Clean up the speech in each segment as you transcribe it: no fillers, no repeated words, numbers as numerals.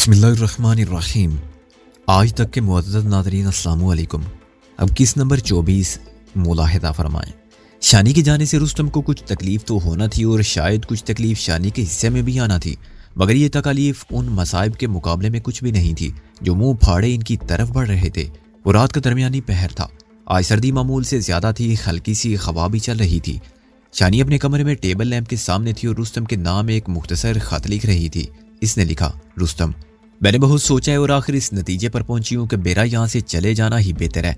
बिस्मिल्लाहिर्रहमानिर्रहीम। आज तक के मुअज़्ज़ज़ नाज़रीन अस्सलामु अलैकुम। अब किस नंबर 24 मुलाहिज़ा फरमाएं। शानी के जाने से रुस्तम को कुछ तकलीफ़ तो होना थी और शायद कुछ तकलीफ़ शानी के हिस्से में भी आना थी, मगर ये तकालीफ उन मसाइब के मुकाबले में कुछ भी नहीं थी जो मुंह फाड़े इनकी तरफ बढ़ रहे थे। वो रात का दरमियानी पहर था। आज सर्दी मामूल से ज़्यादा थी, हल्की सी हवा भी चल रही थी। शानी अपने कमरे में टेबल लैंप के सामने थी और रुस्तम के नाम एक मुख्तसर खत लिख रही थी। इसने लिखा, रुस्तम, मैंने बहुत सोचा है और आखिर इस नतीजे पर पहुंची हूँ कि मेरा यहाँ से चले जाना ही बेहतर है।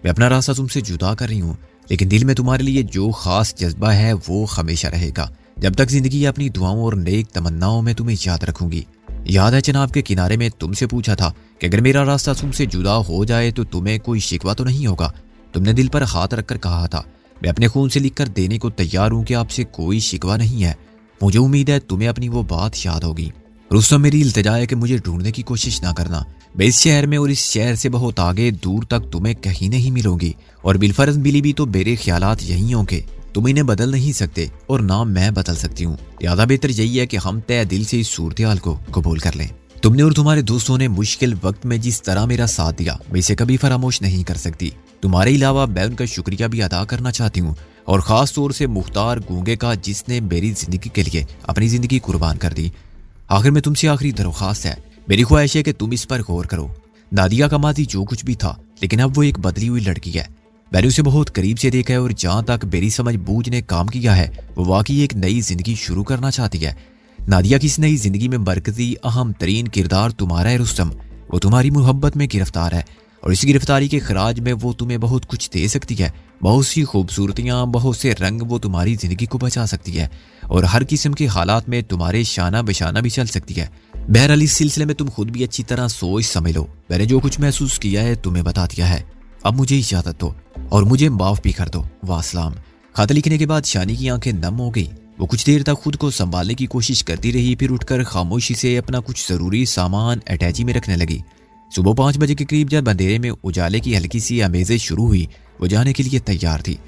मैं अपना रास्ता तुमसे जुदा कर रही हूँ, लेकिन दिल में तुम्हारे लिए जो खास जज्बा है वो हमेशा रहेगा। जब तक जिंदगी अपनी दुआओं और नेक तमन्नाओं में तुम्हें याद रखूंगी। याद है चिनाब के किनारे में तुमसे पूछा था कि अगर मेरा रास्ता तुमसे जुदा हो जाए तो तुम्हें कोई शिकवा तो नहीं होगा। तुमने दिल पर हाथ रखकर कहा था, मैं अपने खून से लिखकर देने को तैयार हूँ कि आपसे कोई शिकवा नहीं है। मुझे उम्मीद है तुम्हें अपनी वो बात याद होगी। रुस्तम, मेरी इल्तिजा है कि मुझे ढूंढने की कोशिश ना करना। मैं इस शहर में और इस शहर से बहुत आगे दूर तक तुम्हें कहीं नहीं मिलूंगी, और बिलफर्ज मिली भी तो मेरे ख्यालात यही होंगे। तुम इन्हें बदल नहीं सकते और ना मैं बदल सकती हूँ। ज्यादा बेहतर यही है कि हम तय दिल से इस सूरत हाल को कबूल कर लें। तुमने और तुम्हारे दोस्तों ने मुश्किल वक्त में जिस तरह मेरा साथ दिया, मैं इसे कभी फरामोश नहीं कर सकती। तुम्हारे अलावा मैं उनका शुक्रिया भी अदा करना चाहती हूँ, और खास तौर से मुख्तार गूंगे का, जिसने मेरी जिंदगी के लिए अपनी जिंदगी कुर्बान कर दी। आखिर में तुमसे आखिरी दरख्वास्त है, मेरी ख्वाहिश है कि तुम इस पर गौर करो। नादिया का माजी जो कुछ भी था, लेकिन अब वो एक बदली हुई लड़की है। मैंने उसे बहुत करीब से देखा है और जहां तक मेरी समझ बूझ ने काम किया है, वो वाकई एक नई जिंदगी शुरू करना चाहती है। नादिया की इस नई जिंदगी में मरकजी अहम तरीन किरदार तुम्हारा है रुस्तम। वो तुम्हारी मोहब्बत में गिरफ्तार है और इस गिरफ्तारी के खराज में वो तुम्हें बहुत कुछ दे सकती है। बहुत सी खूबसूरतियाँ, बहुत से रंग वो तुम्हारी जिंदगी को बचा सकती है और हर किस्म के हालात में तुम्हारे शाना बशाना भी चल सकती है। बहरहाल इस सिलसिले में तुम खुद भी अच्छी तरह सोच समझ लो। मैंने जो कुछ महसूस किया है तुम्हें बता दिया है। अब मुझे इजाजत दो और मुझे माफ भी कर दो। वासलाम। खत लिखने के बाद शानी की आंखें नम हो गई। वो कुछ देर तक खुद को संभालने की कोशिश करती रही, फिर उठकर खामोशी से अपना कुछ जरूरी सामान अटैची में रखने लगी। सुबह 5 बजे के करीब जब अंधेरे में उजाले की हल्की सी आमेज़ें शुरू हुई, वो जाने के लिए तैयार थी।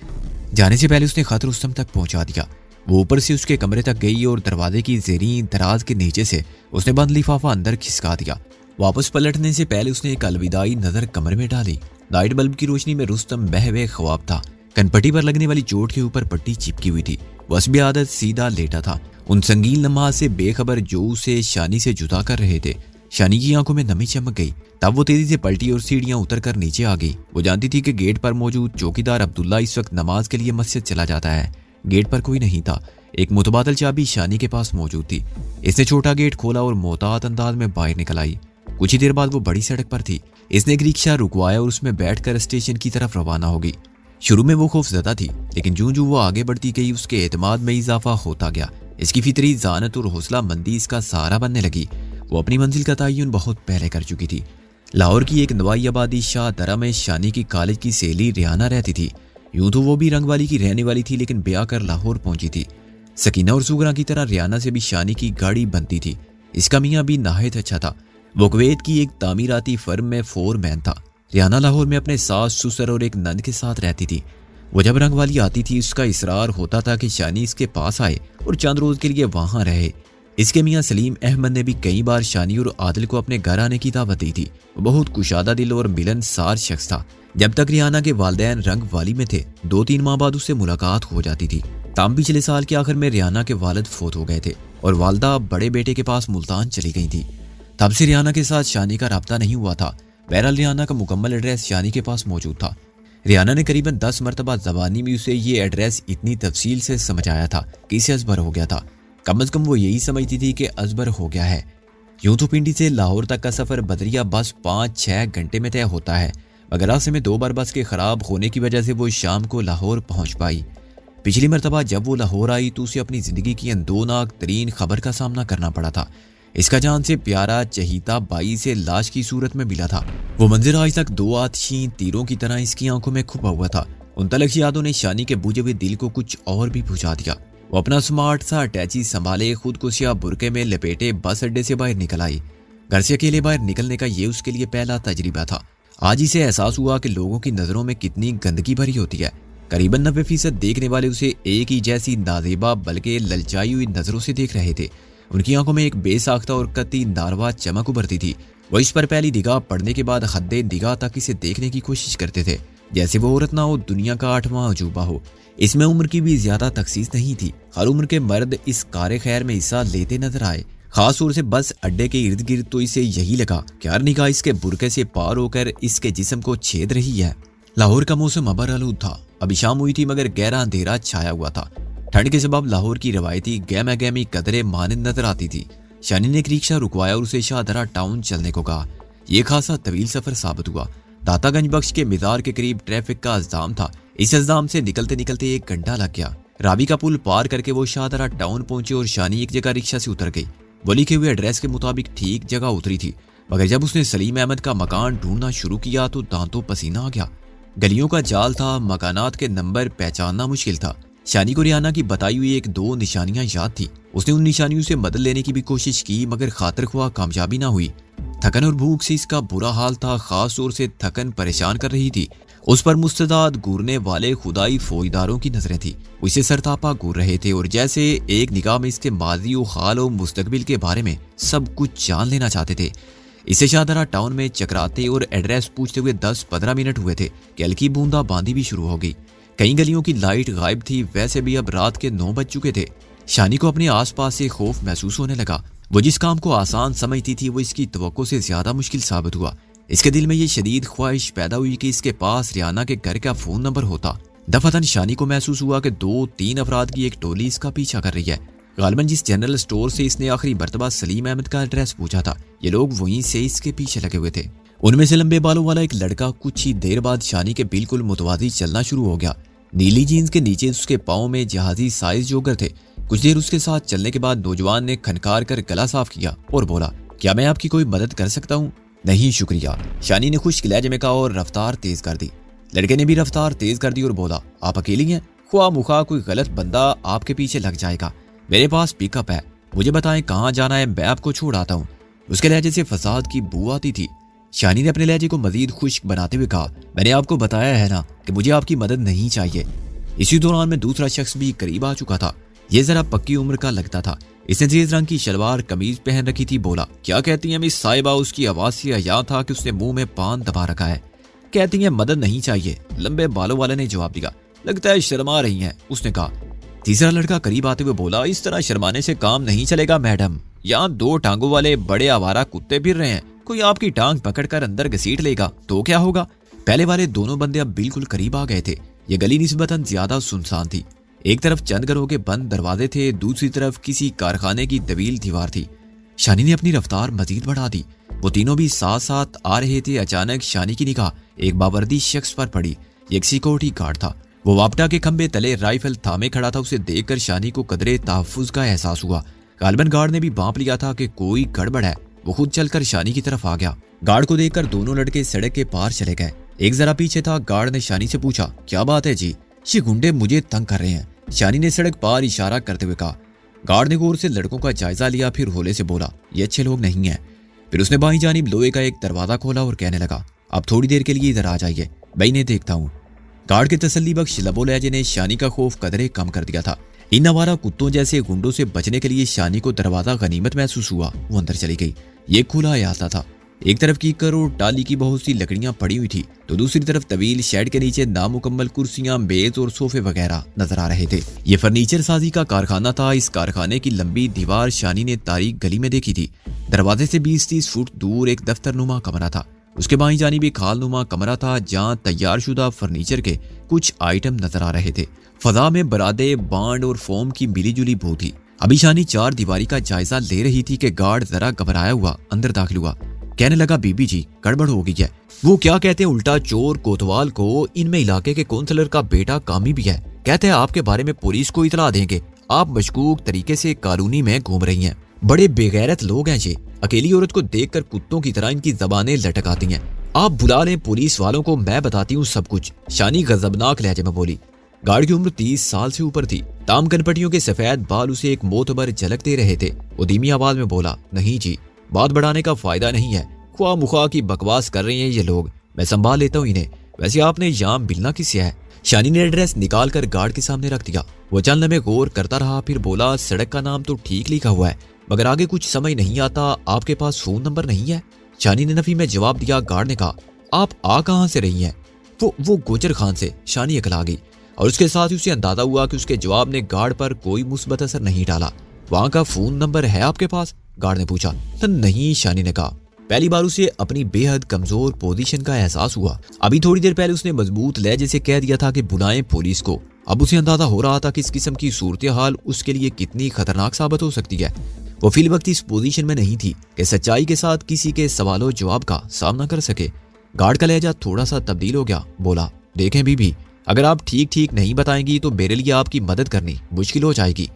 जाने से पहले उसने खत रुस्तम तक पहुंचा दिया। वो ऊपर से उसके कमरे तक गई और दरवाजे की ज़ेरीन दराज के नीचे से उसने बंद लिफाफा अंदर खिसका दिया। वापस पलटने से पहले उसने एक अलविदाई नजर कमरे में डाली। नाइट बल्ब की रोशनी में रुस्तम बहवे ख्वाब था। कनपट्टी पर लगने वाली चोट के ऊपर पट्टी चिपकी हुई थी। बस भी आदत सीधा लेटा था, उन संगीन लम्हा से बेखबर जो उसे शानी से जुदा कर रहे थे। शानी की आंखों में नमी चमक गई। तब वो तेजी से पलटी और सीढ़ियां उतरकर नीचे आ गई। वो जानती थी कि गेट पर मौजूद चौकीदार अब्दुल्ला इस वक्त नमाज के लिए मस्जिद चला जाता है। गेट पर कोई नहीं था। एक मुतबादल चाबी शानी के पास मौजूद थी। इसने छोटा गेट खोला और मोहतात अंदाज में बाहर निकल आई। कुछ ही देर बाद वो बड़ी सड़क पर थी। इसने एक रिक्शा रुकवाया और उसमें बैठकर स्टेशन की तरफ रवाना होगी। शुरू में वो खौफजदा थी, लेकिन जूं वो आगे बढ़ती गई उसके एतमाद में इजाफा होता गया। इसकी फितरी जानत और हौसला मंदी इसका सहारा बनने लगी। वो अपनी मंजिल का तयन बहुत पहले कर चुकी थी। लाहौर की एक नवाई आबादी शाह दरा में शानी की कॉलेज की सहेली रियाना रहती थी। यूं तो वो भी रंगवाली की रहने वाली थी, लेकिन ब्याह कर लाहौर पहुंची थी। सकीना और सुगरा की तरह रियाना से भी शानी की गाड़ी बनती थी। इसका मियाँ भी नहायत अच्छा था। वो कुवैत की एक तामीराती फर्म में फोरमैन था। रियाना लाहौर में अपने सास ससुर और एक नंद के साथ रहती थी। वो जब रंगवाली आती थी, उसका इसरार होता था कि शानी इसके पास आए और चंद रोज के लिए वहां रहे। इसके मियाँ सलीम अहमद ने भी कई बार शानी और आदिल को अपने घर आने की दावत दी थी। वो बहुत कुशादा दिल और मिलनसार शख्स था। जब तक रियाना के वालिदैन रंगवाली में थे, 2-3 माह बाद उससे मुलाकात हो जाती थी। ताम पिछले साल के आखिर में रियाना के वालिद फोत हो गए थे और वालदा बड़े बेटे के पास मुल्तान चली गई थी। तब से रियाना के साथ शानी का रब्ता नहीं हुआ था। बहरहाल रियाना का मुकम्मल एड्रेस शानी के पास मौजूद था। रियाना ने करीबन 10 मरतबा ज़बानी में उसे ये एड्रेस इतनी तफसील से समझाया था कि इसे अजबर हो गया था। कम अज कम वो यही समझती थी कि अजबर हो गया है। यूं तो पिंडी से लाहौर तक का सफर बदरिया बस 5-6 घंटे में तय होता है, मगर रास्ते में 2 बार बस के खराब होने की वजह से वो शाम को लाहौर पहुंच पाई। पिछली मरतबा जब वो लाहौर आई तो उसे अपनी जिंदगी की अंदोनाक तरीन खबर का सामना करना पड़ा था। इसका जान से प्यारा चहीता बाई से लाश की सूरत में मिला था। वो मंजिर आज तक 2 आतिशी तीरों की तरह इसकी आंखों में खुपा हुआ था। उन तलख यादों ने शानी के बुझे हुए दिल को कुछ और भी बुझा दिया। वो अपना स्मार्ट सा अटैची संभाले खुद को सिया बुरके में लपेटे बस अड्डे से बाहर निकल आई। घर से अकेले बाहर निकलने का ये उसके लिए पहला तजर्बा था। आज इसे एहसास हुआ कि लोगों की नजरों में कितनी गंदगी भरी होती है। करीबन 90% देखने वाले उसे एक ही जैसी नाजेबा बल्कि ललचाई हुई नजरों से देख रहे थे। उनकी आंखों में एक बेसाख्ता और कत्ती नारवा चमक उभरती थी। वो इस पर पहली निगाह पड़ने के बाद हद्दे निगाह तक इसे देखने की कोशिश करते थे, जैसे वो औरत ना हो दुनिया का 8वां अजूबा हो। इसमें उम्र की भी ज्यादा तखसीस नहीं थी। हर उम्र के मर्द इस कारे खैर में हिस्सा लेते नजर आए। खास तौर से बस अड्डे के इर्द गिर्द तो इसे यही लगा कि हर निगाह इसके बुरके से पार होकर इसके जिस्म को छेद रही है। लाहौर का मौसम अबर आलूद था। अभी शाम हुई थी मगर गहरा अंधेरा छाया हुआ था। ठंड के सबब लाहौर की रवायती गहमा गहमी कदरे मानिंद नजर आती थी। शानी ने एक रिक्शा रुकवाया और उसे शाहदरा टाउन चलने को कहा। यह खासा तवील सफर साबित हुआ। दातागंज बख्श के मीज़ार के करीब ट्रैफिक का अज़्ज़ाम था। इस अज़्ज़ाम से निकलते निकलते 1 घंटा लग गया। रावी का पुल पार करके वो शाहदरा टाउन पहुंचे और शानी एक जगह रिक्शा से उतर गई। वो लिखे हुए एड्रेस के मुताबिक ठीक जगह उतरी थी, मगर जब उसने सलीम अहमद का मकान ढूंढना शुरू किया तो दांतों पसीना आ गया। गलियों का जाल था, मकानात के नंबर पहचानना मुश्किल था। शानी को रियाना की बताई हुई 1-2 निशानियां याद थी। उसने उन निशानियों से मदद लेने की भी कोशिश की, मगर खातिर ख्वाह कामयाबी ना हुई। थकन और भूख से इसका बुरा हाल था। खास तौर से थकन परेशान कर रही थी। उस पर मुस्तदाद घूरने वाले खुदाई फौजदारों की नजरें थी। उसे सरतापा घूर रहे थे और जैसे एक निगाह में इसके माजी और हाल और मुस्तकबिल के बारे में सब कुछ जान लेना चाहते थे। इसे शाहदरा टाउन में चकराते और एड्रेस पूछते हुए 10-15 मिनट हुए थे कि हल्की बूंदा बांदी भी शुरू हो गई। कई गलियों की लाइट गायब थी। वैसे भी अब रात के 9 बज चुके थे। शानी को अपने आसपास से खौफ महसूस होने लगा। वो जिस काम को आसान समझती थी वो इसकी तवक्को से ज्यादा मुश्किल साबित हुआ। इसके दिल में ये शदीद ख्वाहिश पैदा हुई कि इसके पास रियाना के घर का फोन नंबर होता। दफातन शानी को महसूस हुआ कि 2-3 अफराद की एक टोली इसका पीछा कर रही है। गालिबन जिस जनरल स्टोर से इसने आखिरी मर्तबा सलीम अहमद का एड्रेस पूछा था, ये लोग वहीं से इसके पीछे लगे हुए थे। उनमें से लंबे बालों वाला एक लड़का कुछ ही देर बाद शानी के बिल्कुल मुतवाजी चलना शुरू हो गया। नीली जीन्स के नीचे उसके पाँव में जहाजी साइज जोगर थे। कुछ देर उसके साथ चलने के बाद नौजवान ने खनकार कर गला साफ किया और बोला, क्या मैं आपकी कोई मदद कर सकता हूँ? नहीं शुक्रिया, शानी ने खुश्क लहजे में कहा और रफ्तार तेज कर दी। लड़के ने भी रफ्तार तेज कर दी और बोला, आप अकेली हैं? ख्वाह मुखा कोई गलत बंदा आपके पीछे लग जाएगा। मेरे पास पिकअप है, मुझे बताएं कहाँ जाना है, मैं आपको छोड़ आता हूँ। उसके लहजे से फसाद की बू आती थी। शानी ने अपने लहजे को मजीद खुश्क बनाते हुए कहा, मैंने आपको बताया है ना कि मुझे आपकी मदद नहीं चाहिए। इसी दौरान में दूसरा शख्स भी करीब आ चुका था। यह जरा पक्की उम्र का लगता था। इसने तेज रंग की शलवार कमीज पहन रखी थी। बोला, क्या कहती हैं मिस साहिबा? उसकी आवाज से अया था कि उसने मुंह में पान दबा रखा है। कहती हैं मदद नहीं चाहिए, लंबे बालों वाले ने जवाब दिया। लगता है शर्मा रही हैं, उसने कहा। तीसरा लड़का करीब आते हुए बोला, इस तरह शर्माने से काम नहीं चलेगा मैडम। यहाँ 2 टांगों वाले बड़े आवारा कुत्ते फिर रहे हैं। कोई आपकी टांग पकड़कर अंदर घसीट लेगा तो क्या होगा? पहले वाले दोनों बंदे अब बिल्कुल करीब आ गए थे। ये गली निस्बतन ज्यादा सुनसान थी। एक तरफ चंद घरों के बंद दरवाजे थे, दूसरी तरफ किसी कारखाने की तवील दीवार थी। शानी ने अपनी रफ्तार मजीद बढ़ा दी। वो तीनों भी साथ साथ आ रहे थे। अचानक शानी की निगाह एक बावर्दी शख्स पर पड़ी। एक सिक्योरिटी गार्ड था। वो वापटा के खंबे तले राइफल थामे खड़ा था। उसे देखकर शानी को कदरे तहफ्फुज का एहसास हुआ। गालिबन गार्ड ने भी भांप लिया था कि कोई गड़बड़ है। वो खुद चलकर शानी की तरफ आ गया। गार्ड को देखकर दोनों लड़के सड़क के पार चले गए। एक जरा पीछे था। गार्ड ने शानी से पूछा, क्या बात है जी? ये गुंडे मुझे तंग कर रहे हैं। शानी ने सड़क पार इशारा करते हुए कहा। गार्ड ने गौर से लड़कों का जायजा लिया, फिर होले से बोला, ये अच्छे लोग नहीं हैं। फिर उसने बाईं जानिब लोहे का एक दरवाजा खोला और कहने लगा, अब थोड़ी देर के लिए इधर आ जाइए, मैं इन्हें देखता हूँ। गार्ड के तसल्ली बख्श लबो लहजे ने शानी का खौफ कदरे कम कर दिया था। इन आवारा कुत्तों जैसे गुंडों से बचने के लिए शानी को दरवाजा गनीमत महसूस हुआ। वो अंदर चली गई। ये खुला आता था। एक तरफ कीकर और टाली की बहुत सी लकड़ियां पड़ी हुई थी, तो दूसरी तरफ तवील शेड के नीचे नामुकम्मल कुर्सियां, मेज और सोफे वगैरह नजर आ रहे थे। ये फर्नीचर साजी का कारखाना था। इस कारखाने की लंबी दीवार शानी ने तारीक गली में देखी थी। दरवाजे से 20-30 फुट दूर एक दफ्तरनुमा कमरा था। उसके बाईं जानिब एक खालनुमा कमरा था जहां तैयारशुदा फर्नीचर के कुछ आइटम नजर आ रहे थे। फजा में बरादे, बांड और फोम की मिलीजुली बू थी। अभी शानी 4 दीवारी का जायजा ले रही थी कि गार्ड जरा घबराया हुआ अंदर दाखिल हुआ। कहने लगा, बीबी जी गड़बड़ हो गई है। वो क्या कहते हैं, उल्टा चोर कोतवाल को इनमें इलाके के कौंसलर का बेटा कामी भी है। कहते हैं आपके बारे में पुलिस को इतला देंगे। आप मशकूक तरीके से कानूनी में घूम रही हैं। बड़े बेगैरत लोग हैं ये। अकेली औरत को देखकर कुत्तों की तरह इनकी जबानें लटकाती हैं। आप बुला लें पुलिस वालों को, मैं बताती हूँ सब कुछ। शानी गजबनाक लहजे में बोली। गार्ड की उम्र 30 साल से ऊपर थी। ताम कनपटियों के सफेद बाल उसे एक मोतबर झलक दे रहे थे। वो धीमी आवाज में बोला, नहीं जी, बात बढ़ाने का फायदा नहीं है। ख्वाह मुखा की बकवास कर रहे हैं ये लोग, मैं संभाल लेता हूँ इन्हें। वैसे आपने यहाँ मिलना किससे है? शानी ने एड्रेस निकाल कर गार्ड के सामने रख दिया। वो चंद लम्हे गौर करता रहा, फिर बोला, सड़क का नाम तो ठीक लिखा हुआ है, मगर आगे कुछ समझ नहीं आता। आपके पास फोन नंबर नहीं है? शानी ने नफी में जवाब दिया। गार्ड ने कहा, आप आ कहां से रही हैं? वो गोजर खान से। शानी अकला गई और उसके साथ ही उसे अंदाजा हुआ कि उसके जवाब ने गार्ड पर कोई मुस्बत असर नहीं डाला। वहां का फोन नंबर है आपके पास? गार्ड ने पूछा। नहीं, शानी ने कहा। पहली बार उसे अपनी बेहद कमजोर पोजीशन का एहसास हुआ। अभी थोड़ी देर पहले उसने मजबूत लहजे से कह दिया था कि बुलाएं पुलिस को। अब उसे अंदाजा हो रहा था कि इस किस्म की सूरत हाल उसके लिए कितनी खतरनाक साबित हो सकती है। वो फिल वक्त इस पोजीशन में नहीं थी कि सच्चाई के साथ किसी के सवालों जवाब का सामना कर सके। गार्ड का लहजा थोड़ा सा तब्दील हो गया। बोला, देखें बीबी, अगर आप ठीक ठीक नहीं बताएंगी तो मेरे लिए आपकी मदद करनी मुश्किल हो जाएगी।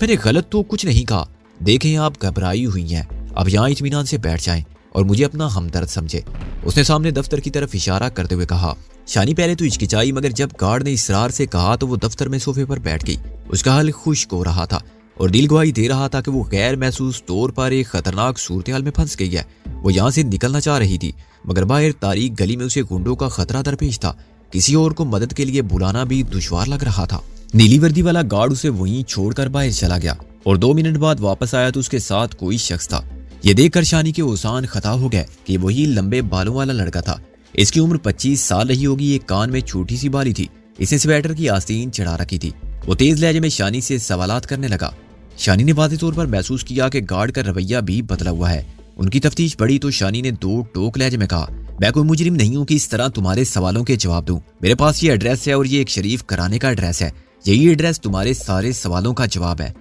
मैंने गलत तो कुछ नहीं कहा। देखें, आप घबराई हुई हैं। अब यहाँ इत्मीनान से बैठ जाएं और मुझे अपना हमदर्द समझे। उसने सामने दफ्तर की तरफ इशारा करते हुए कहा। शानी पहले तो हिचकिचाई, मगर जब गार्ड ने इसरार से कहा तो वो दफ्तर में सोफे पर बैठ गई। उसका हाल खुश्क हो रहा था और दिल गवाही दे रहा था कि वो गैर महसूस तौर पर एक खतरनाक सूरत हाल में फंस गई है। वो यहाँ से निकलना चाह रही थी, मगर बाहर तारीक गली में उसे गुंडों का खतरा दरपेश था। किसी और को मदद के लिए बुलाना भी दुश्वार लग रहा था। नीली वर्दी वाला गार्ड उसे वहीं छोड़कर बाहर चला गया और 2 मिनट बाद वापस आया तो उसके साथ कोई शख्स था। ये देखकर शानी के ओसान खता हो गए कि वही लंबे बालों वाला लड़का था। इसकी उम्र 25 साल रही होगी। एक कान में छोटी सी बाली थी। इसने स्वेटर की आस्तीन चढ़ा रखी थी। वो तेज लहजे में शानी से सवालात करने लगा। शानी ने वाज़ेह तौर पर महसूस किया कि गार्ड का रवैया भी बदला हुआ है। उनकी तफ्तीश बढ़ी तो शानी ने 2 टोक लहजे में कहा, मैं कोई मुजरिम नहीं हूं कि इस तरह तुम्हारे सवालों के जवाब दूं। मेरे पास ये एड्रेस है और ये एक शरीफ कराने का एड्रेस है। यही एड्रेस तुम्हारे सारे सवालों का जवाब है।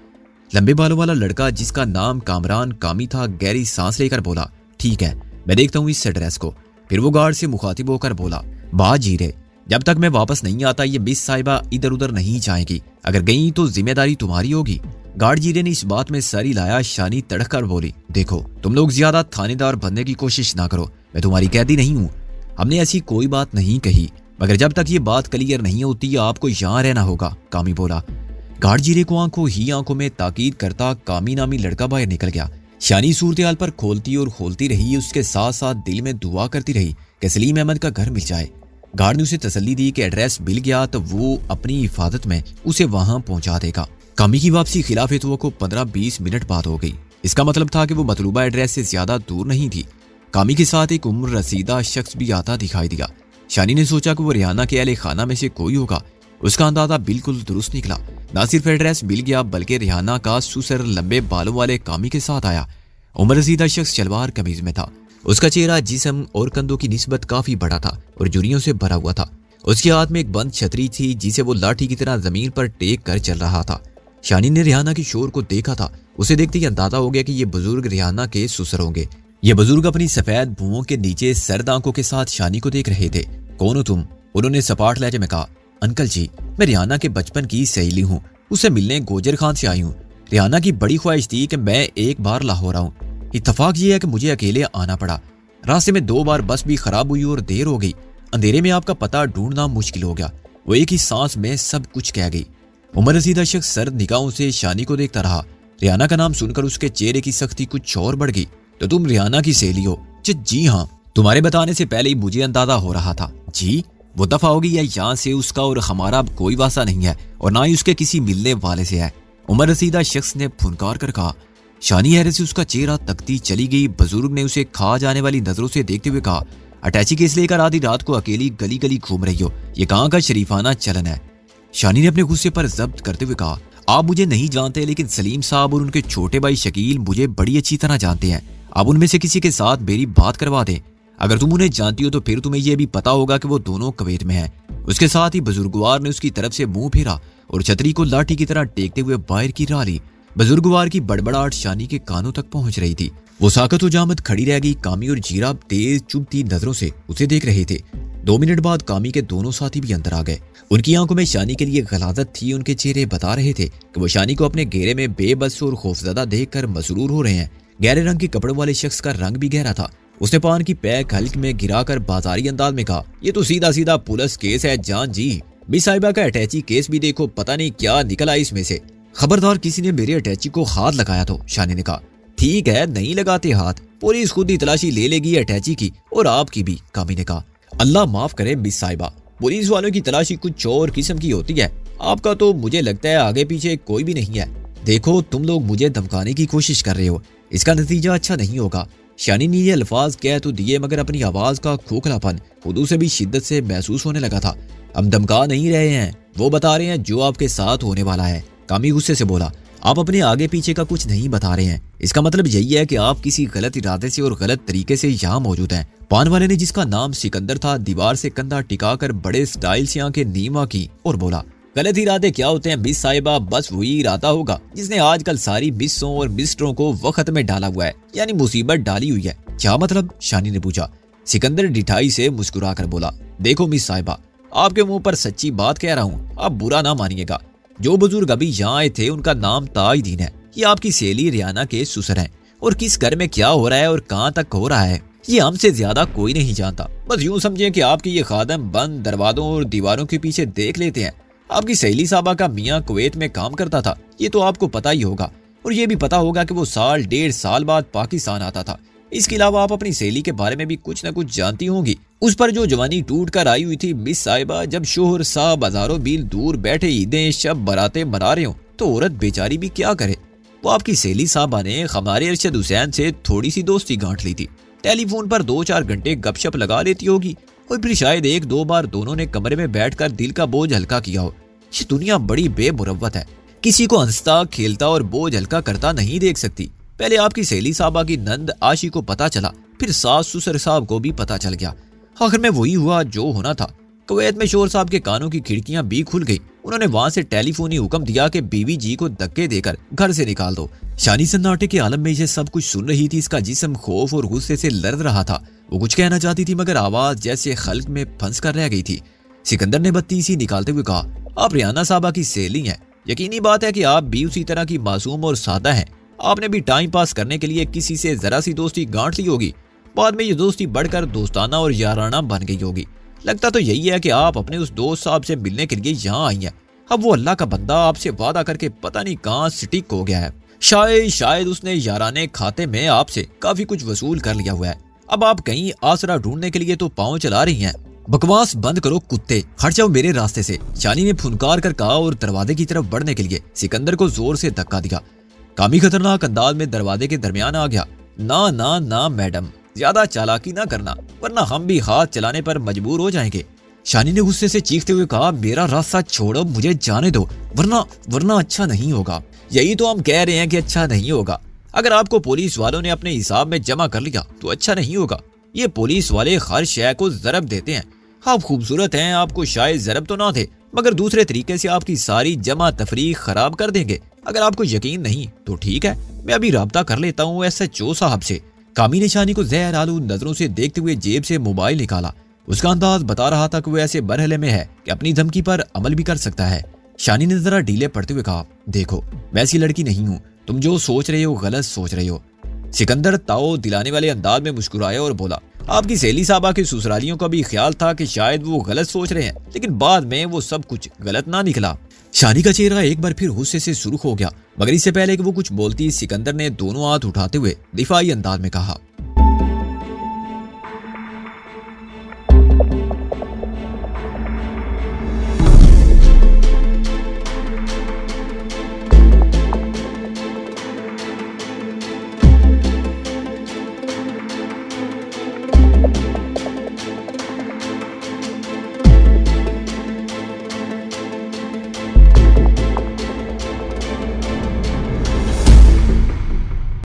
लंबे बालों वाला लड़का, जिसका नाम कामरान कामी था, गहरी सांस लेकर बोला, ठीक है, मैं देखता हूँ इस एड्रेस को। फिर वो गार्ड से मुखातिब होकर बोला, बात जीरे, जब तक मैं वापस नहीं आता ये मिस साहिबा इधर उधर नहीं जाएगी। अगर गई तो जिम्मेदारी तुम्हारी होगी। गार्ड जीरे ने इस बात में सर हिलाया। शानी तड़क कर बोली, देखो, तुम लोग ज्यादा थानेदार बनने की कोशिश ना करो। मैं तुम्हारी कैदी नहीं हूँ। हमने ऐसी कोई बात नहीं कही, मगर जब तक ये बात क्लियर नहीं होती आपको यहाँ रहना होगा, कामी बोला। गार्ड जीरे को आंखों में ताकीद करता कामी नामी लड़का बाहर निकल गया। शानी सूरत हाल पर खोलती और खोलती रही। उसके साथ साथ दिल में दुआ करती रही कि सलीम अहमद का घर मिल जाए। गार्ड ने उसे तसल्ली दी कि एड्रेस मिल गया तो वो अपनी हिफाजत में उसे वहां पहुंचा देगा। कामी की वापसी खिलाफ को 15-20 मिनट बाद हो गई। इसका मतलब था कि वो मतलूबा एड्रेस से ज्यादा दूर नहीं थी। कामी के साथ एक उम्र रसीदा शख्स भी आता दिखाई दिया। शानी ने सोचा कि वो रिहाना के अहले खाना में से कोई होगा। उसका अंदाजा बिल्कुल दुरुस्त निकला। ना सिर्फ एड्रेस मिल गया बल्कि रिहाना का सुसर लंबे बालों वाले कामी के साथ आया। उम्र रसीदा शख्स शलवार कमीज में था। उसका चेहरा जिस्म और कंधों की निस्बत काफी बड़ा था और जुरियों से भरा हुआ था। उसके हाथ में एक बंद छतरी थी जिसे वो लाठी की तरह जमीन पर टेक कर चल रहा था। शानी ने रिहाना की शोर को देखा था। उसे देखते ही अंदाजा हो गया कि ये बुजुर्ग रिहाना के सुसर होंगे। ये बुजुर्ग अपनी सफेद भुवों के नीचे सर्द आंखों के साथ शानी को देख रहे थे। कौन हो तुम? उन्होंने सपाट लहजे में कहा। अंकल जी, मैं रिहाना के बचपन की सहेली हूँ। उसे मिलने गोजर खान से आई हूँ। रिहाना की बड़ी ख्वाहिश थी कि मैं एक बार लाहौर आऊँ। इत्तफाक ये है कि मुझे अकेले आना पड़ा। रास्ते में 2 बार बस भी खराब हुई और देर हो गई। अंधेरे में आपका पता ढूंढना मुश्किल हो गया। वो एक ही सांस में सब कुछ कह गई। उमर रसीदा शख्स सर्द निगाहों से शानी को देखता रहा। रिहाना का नाम सुनकर उसके चेहरे की सख्ती कुछ और बढ़ गई। तो तुम रिहाना की सहेली हो? जी हाँ, तुम्हारे बताने से पहले ही मुझे अंदाजा हो रहा था। जी, वो दफा होगी या यहाँ से उसका और हमारा अब कोई वास्ता नहीं है और ना ही उसके किसी मिलने वाले से है, उमर रसीदा शख्स ने फुनकार कर कहा। शानी हैरत से उसका चेहरा तकती चली गई। बुजुर्ग ने उसे खा जाने वाली नजरों से देखते हुए कहा, अटैची केस लेकर आधी रात को अकेली गली गली घूम रही हो, ये कहाँ का शरीफाना चलन है? शानी ने अपने गुस्से पर जब्त करते हुए कहा, आप मुझे नहीं जानते लेकिन सलीम साहब और उनके छोटे भाई शकील मुझे बड़ी अच्छी तरह जानते हैं। आप उनमें से किसी के साथ मेरी बात करवा दें। अगर तुम उन्हें जानती हो तो फिर तुम्हें यह भी पता होगा कि वो दोनों कुवैत में हैं। उसके साथ ही बुजुर्गवार ने उसकी तरफ से मुंह फेरा और छतरी को लाठी की तरह टेकते हुए बाहर की राह ली। बुजुर्गवार की बड़बड़ाहट शानी के कानों तक पहुंच रही थी। वो साकत व जामत खड़ी रह गई। कामी और जीरा तेज चुभती नजरों से उसे देख रहे थे। 2 मिनट बाद कामी के दोनों साथी भी अंदर आ गए। उनकी आंखों में शानी के लिए गलाजत थी। उनके चेहरे बता रहे थे कि वो शानी को अपने घेरे में बेबस और खौफजदा देखकर मसरूर हो रहे हैं। गहरे रंग के कपड़ों वाले शख्स का रंग भी गहरा था। उसने पान की पैक हल्क में गिराकर बाजारी अंदाज में कहा, ये तो सीधा सीधा पुलिस केस है जान जी। मिस साहिबा का अटैची केस भी देखो, पता नहीं क्या निकला इसमें से। खबरदार किसी ने मेरे अटैची को हाथ लगाया तो, शानी ने कहा। ठीक है, नहीं लगाते हाथ, पुलिस खुद ही तलाशी ले लेगी अटैची की और आपकी भी, कामी ने कहा। अल्लाह माफ करे मिस साहिबा, पुलिस वालों की तलाशी कुछ और किस्म की होती है। आपका तो मुझे लगता है आगे पीछे कोई भी नहीं है। देखो तुम लोग मुझे धमकाने की कोशिश कर रहे हो, इसका नतीजा अच्छा नहीं होगा। शानी ने ये अल्फाज कह तो दिए मगर अपनी आवाज का खोखलापन खुद उसे भी शिद्दत से महसूस होने लगा था। हम धमका नहीं रहे हैं, वो बता रहे हैं जो आपके साथ होने वाला है। कामी गुस्से से बोला, आप अपने आगे पीछे का कुछ नहीं बता रहे हैं। इसका मतलब यही है कि आप किसी गलत इरादे से और गलत तरीके से यहाँ मौजूद हैं। पान वाले ने, जिसका नाम सिकंदर था, दीवार से कंधा टिकाकर बड़े स्टाइल से आंखें नीमा की और बोला, गलत इरादे क्या होते हैं मिस साहिबा? बस वही इरादा होगा जिसने आजकल सारी मिसों और मिस्टरों को वक्त में डाला हुआ है, यानी मुसीबत डाली हुई है। क्या मतलब? शानी ने पूछा। सिकंदर डिठाई से मुस्कुराकर बोला, देखो मिस साहिबा, आपके मुंह पर सच्ची बात कह रहा हूँ, आप बुरा ना मानिएगा। जो बुजुर्ग अभी यहाँ आए थे उनका नाम ताजदीन है। ये आपकी सहेली रियाना के ससुर हैं और किस घर में क्या हो रहा है और कहाँ तक हो रहा है ये हमसे ज्यादा कोई नहीं जानता। बस यूं समझें कि आपके ये खादम बंद दरवाजों और दीवारों के पीछे देख लेते हैं। आपकी सहेली साहबा का मियाँ कुवैत में काम करता था, ये तो आपको पता ही होगा, और ये भी पता होगा कि वो साल 1.5 साल बाद पाकिस्तान आता था। इसके अलावा आप अपनी सहेली के बारे में भी कुछ न कुछ जानती होंगी। उस पर जो जवानी टूट कर आई हुई थी मिस साहिबा, जब शोहर साहब हजारों मील दूर बैठे ईदें शब बरातें मना रहे हो तो औरत बेचारी भी क्या करे। वो आपकी सहेली साहबा ने हमारे अरशद हुसैन से थोड़ी सी दोस्ती गांठ ली थी। टेलीफोन पर 2-4 घंटे गपशप लगा लेती होगी और फिर शायद 1-2 बार दोनों ने कमरे में बैठकर दिल का बोझ हल्का किया हो। ये दुनिया बड़ी बेमुरव्वत है, किसी को हंसता खेलता और बोझ हल्का करता नहीं देख सकती। पहले आपकी सहेली साहबा की नंद आशी को पता चला, फिर सास ससुर साहब को भी पता चल गया। आखिर में वही हुआ जो होना था। कुवैत में शोहर साहब के कानों की खिड़कियां भी खुल गई। उन्होंने वहां से टेलीफोनी हुक्म दिया कि बीवी जी को धक्के देकर घर से निकाल दो। शानी सन्नाटे के आलम में ये सब कुछ सुन रही थी। इसका जिस्म खौफ और गुस्से से लड़ रहा था। वो कुछ कहना चाहती थी मगर आवाज जैसे खल्क में फंस कर रह गई थी। सिकंदर ने बत्ती सी निकालते हुए कहा, आप रियाना साहबा की सहेली हैं। यकीनी बात है कि आप भी उसी तरह की मासूम और सादा हैं। आपने भी टाइम पास करने के लिए किसी से जरा सी दोस्ती गांठ ली होगी। बाद में ये दोस्ती बढ़कर दोस्ताना और याराना बन गई होगी। लगता तो यही है कि आप अपने उस दोस्त साहब से मिलने के लिए यहाँ आई हैं। अब वो अल्लाह का बंदा आपसे वादा करके पता नहीं कहाँ स्टिक हो गया है। शायद उसने याराने खाते में आपसे काफी कुछ वसूल कर लिया हुआ है। अब आप कहीं आसरा ढूंढने के लिए तो पाँव चला रही हैं। बकवास बंद करो कुत्ते, हट जाओ मेरे रास्ते से, शानी ने फुनकार कर कहा और दरवाजे की तरफ बढ़ने के लिए सिकंदर को जोर से धक्का दिया। कामी खतरनाक अंदाज में दरवाजे के दरमियान आ गया। ना ना ना मैडम, ज्यादा चालाकी ना करना वरना हम भी हाथ चलाने पर मजबूर हो जाएंगे। शानी ने गुस्से से चीखते हुए कहा, मेरा रास्ता छोड़ो, मुझे जाने दो, वरना अच्छा नहीं होगा। यही तो हम कह रहे हैं कि अच्छा नहीं होगा। अगर आपको पुलिस वालों ने अपने हिसाब में जमा कर लिया तो अच्छा नहीं होगा। ये पुलिस वाले हर शय को जरब देते हैं। आप खूबसूरत हैं, आपको शायद जरब तो ना थे मगर दूसरे तरीके से आपकी सारी जमा तफरीक खराब कर देंगे। अगर आपको यकीन नहीं तो ठीक है, मैं अभी राब्ता कर लेता हूँ SHO साहब से। कामी ने शानी को जहर आलू नजरों से देखते हुए जेब से मोबाइल निकाला। उसका अंदाज बता रहा था कि वो ऐसे बरहले में है कि अपनी धमकी पर अमल भी कर सकता है। शानी ने जरा ढीले पड़ते हुए कहा, देखो मैं ऐसी लड़की नहीं हूँ, तुम जो सोच रहे हो गलत सोच रहे हो। सिकंदर ताओ दिलाने वाले अंदाज में मुस्कुराया और बोला, आपकी सहेली साहबा के ससुरालियों का भी ख्याल था कि शायद वो गलत सोच रहे हैं, लेकिन बाद में वो सब कुछ गलत ना निकला। शानी का चेहरा एक बार फिर गुस्से से सुर्ख हो गया, मगर इससे पहले कि वो कुछ बोलती सिकंदर ने दोनों हाथ उठाते हुए दिफाई अंदाज में कहा,